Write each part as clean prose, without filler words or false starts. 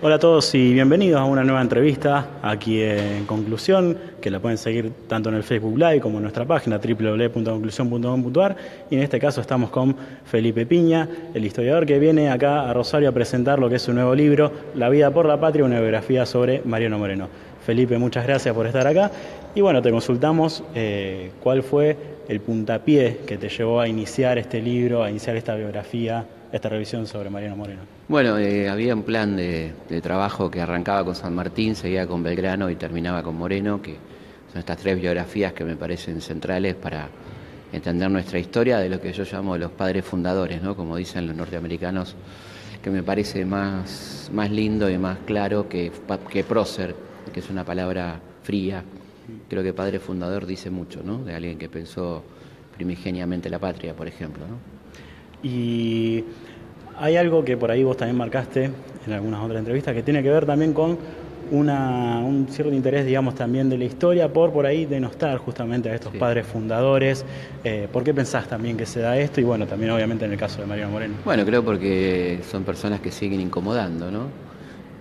Hola a todos y bienvenidos a una nueva entrevista aquí en Conclusión, que la pueden seguir tanto en el Facebook Live como en nuestra página www.conclusion.com.ar, y en este caso estamos con Felipe Piña, el historiador que viene acá a Rosario a presentar lo que es su nuevo libro, La vida por la patria, una biografía sobre Mariano Moreno. Felipe, muchas gracias por estar acá y bueno, te consultamos cuál fue el puntapié que te llevó a iniciar este libro, a iniciar esta biografía, esta revisión sobre Mariano Moreno. Bueno, había un plan de trabajo que arrancaba con San Martín, seguía con Belgrano y terminaba con Moreno, que son estas tres biografías que me parecen centrales para entender nuestra historia de lo que yo llamo los padres fundadores, ¿no? Como dicen los norteamericanos, que me parece más lindo y más claro que prócer, que es una palabra fría. Creo que padre fundador dice mucho, ¿no? De alguien que pensó primigeniamente la patria, por ejemplo, ¿no? Y hay algo que por ahí vos también marcaste en algunas otras entrevistas que tiene que ver también con un cierto interés, digamos, también de la historia por ahí denostar justamente a estos padres fundadores. ¿Por qué pensás también que se da esto? Y bueno, también obviamente en el caso de Mariano Moreno. Bueno, creo porque son personas que siguen incomodando, ¿no?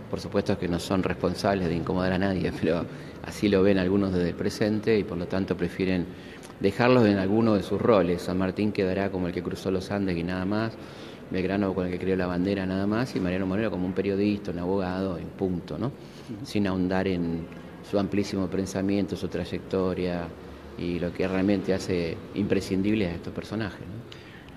Por supuesto que no son responsables de incomodar a nadie, pero así lo ven algunos desde el presente y por lo tanto prefieren dejarlos en alguno de sus roles. San Martín quedará como el que cruzó los Andes y nada más, Belgrano con el que creó la bandera nada más, y Mariano Moreno como un periodista, un abogado, en punto, ¿no? Sin ahondar en su amplísimo pensamiento, su trayectoria y lo que realmente hace imprescindible a estos personajes, ¿no?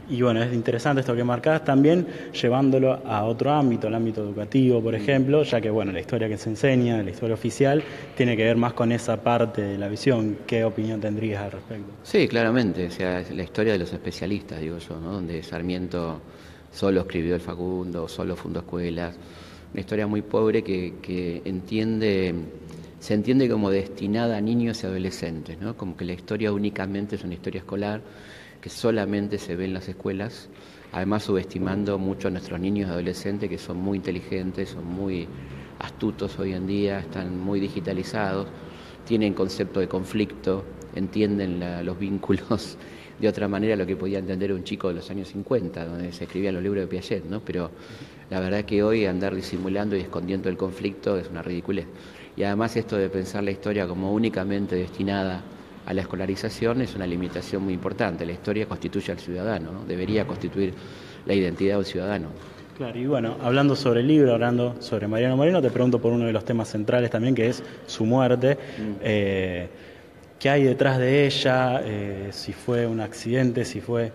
Y bueno, es interesante esto que marcás también, llevándolo a otro ámbito, el ámbito educativo, por ejemplo, ya que bueno, la historia que se enseña, la historia oficial, tiene que ver más con esa parte de la visión. ¿Qué opinión tendrías al respecto? Sí, claramente, o sea, es la historia de los especialistas, digo yo, ¿no? Donde Sarmiento solo escribió el Facundo, solo fundó escuelas, una historia muy pobre que se entiende como destinada a niños y adolescentes, ¿no? Como que la historia únicamente es una historia escolar que solamente se ve en las escuelas, además subestimando mucho a nuestros niños y adolescentes que son muy inteligentes, son muy astutos hoy en día, están muy digitalizados, tienen concepto de conflicto, entienden los vínculos de otra manera a lo que podía entender un chico de los años 50, donde se escribían los libros de Piaget, ¿no? Pero la verdad que hoy andar disimulando y escondiendo el conflicto es una ridiculez. Y además esto de pensar la historia como únicamente destinada a la escolarización es una limitación muy importante. La historia constituye al ciudadano, ¿no? Debería constituir la identidad del ciudadano. Claro, y bueno, hablando sobre el libro, hablando sobre Mariano Moreno, te pregunto por uno de los temas centrales también, que es su muerte. ¿Qué hay detrás de ella? Si fue un accidente, si fue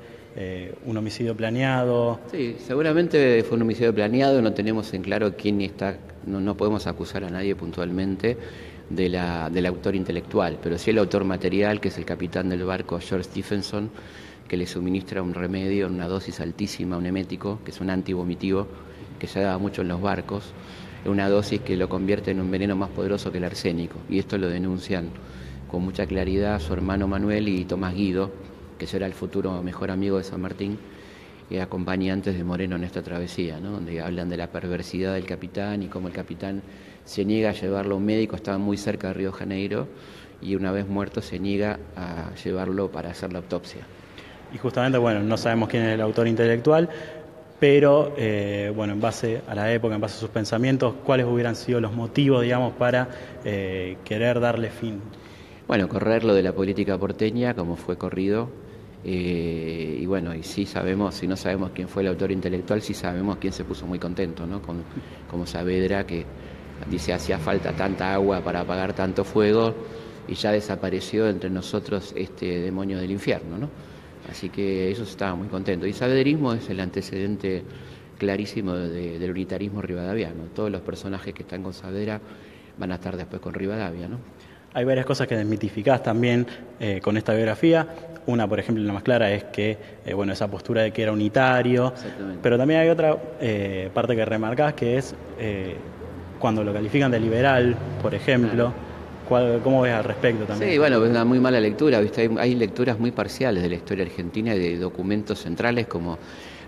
un homicidio planeado. Sí, seguramente fue un homicidio planeado, no tenemos en claro quién está, no podemos acusar a nadie puntualmente del autor intelectual, pero sí el autor material, que es el capitán del barco George Stephenson, que le suministra un remedio en una dosis altísima, un emético, que es un antivomitivo, que se daba mucho en los barcos, una dosis que lo convierte en un veneno más poderoso que el arsénico, y esto lo denuncian con mucha claridad su hermano Manuel y Tomás Guido, que será el futuro mejor amigo de San Martín, y acompañantes de Moreno en esta travesía, ¿no? Donde hablan de la perversidad del capitán y cómo el capitán se niega a llevarlo a un médico, estaba muy cerca de Río de Janeiro, y una vez muerto se niega a llevarlo para hacer la autopsia. Y justamente, bueno, no sabemos quién es el autor intelectual, pero bueno, en base a la época, en base a sus pensamientos, ¿cuáles hubieran sido los motivos, digamos, para querer darle fin? Bueno, correrlo de la política porteña, como fue corrido, y bueno, y sí sabemos, si no sabemos quién fue el autor intelectual, sí sabemos quién se puso muy contento, ¿no? Como Saavedra, que dice hacía falta tanta agua para apagar tanto fuego, y ya desapareció entre nosotros este demonio del infierno, ¿no? Así que ellos estaban muy contentos. Y saavedrismo es el antecedente clarísimo del unitarismo rivadaviano. Todos los personajes que están con Saavedra van a estar después con Rivadavia, ¿no? Hay varias cosas que desmitificás también con esta biografía. Una, por ejemplo, la más clara es que, bueno, esa postura de que era unitario. Pero también hay otra parte que remarcás, que es cuando lo califican de liberal, por ejemplo. ¿Cómo ves al respecto también? Sí, bueno, es una muy mala lectura, ¿viste? Hay lecturas muy parciales de la historia argentina y de documentos centrales como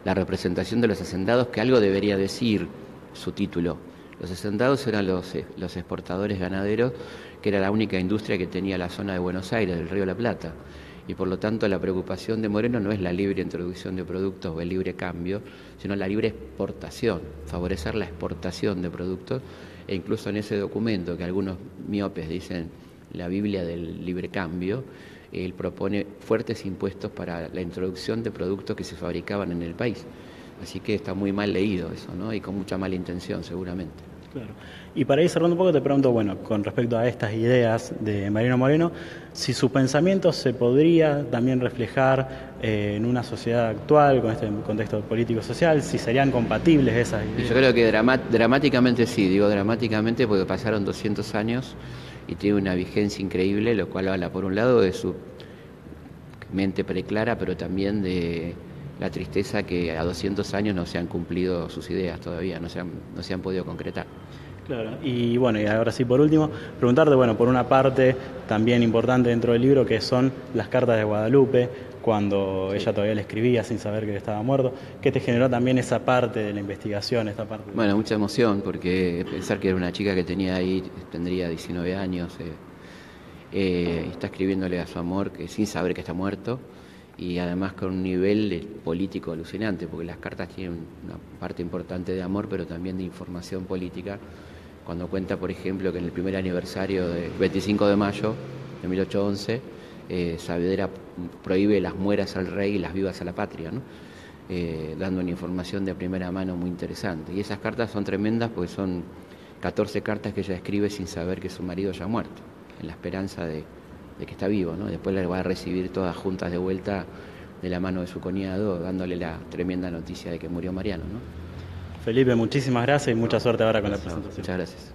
la representación de los hacendados, que algo debería decir su título. Los hacendados eran los exportadores ganaderos, que era la única industria que tenía la zona de Buenos Aires, del Río de la Plata. y por lo tanto la preocupación de Moreno no es la libre introducción de productos o el libre cambio, sino la libre exportación, favorecer la exportación de productos, e incluso en ese documento que algunos miopes dicen la Biblia del libre cambio, él propone fuertes impuestos para la introducción de productos que se fabricaban en el país. Así que está muy mal leído eso, ¿no? Y con mucha mala intención seguramente. Claro. Y para ir cerrando un poco te pregunto, bueno, con respecto a estas ideas de Mariano Moreno, si su pensamiento se podría también reflejar en una sociedad actual, con este contexto político-social, si serían compatibles esas ideas. Y yo creo que dramáticamente sí, digo dramáticamente porque pasaron 200 años y tiene una vigencia increíble, lo cual habla por un lado de su mente preclara, pero también de la tristeza que a 200 años no se han cumplido sus ideas todavía, no se han podido concretar. Claro, y bueno, y ahora sí por último, preguntarte, bueno, por una parte también importante dentro del libro que son las cartas de Guadalupe, cuando ella todavía le escribía sin saber que estaba muerto, ¿qué te generó también esa parte de la investigación, esta parte? Bueno, mucha emoción, porque pensar que era una chica que tenía ahí, tendría 19 años, está escribiéndole a su amor que sin saber que está muerto, y además con un nivel político alucinante, porque las cartas tienen una parte importante de amor, pero también de información política, cuando cuenta, por ejemplo, que en el primer aniversario del 25 de mayo de 1811, Saavedra prohíbe las mueras al rey y las vivas a la patria, ¿no? Dando una información de primera mano muy interesante. Y esas cartas son tremendas porque son 14 cartas que ella escribe sin saber que su marido ya ha muerto, en la esperanza de que está vivo, ¿no? Después las va a recibir todas juntas de vuelta de la mano de su cuñado, dándole la tremenda noticia de que murió Mariano, ¿no? Felipe, muchísimas gracias y mucha suerte ahora con la presentación. Muchas gracias.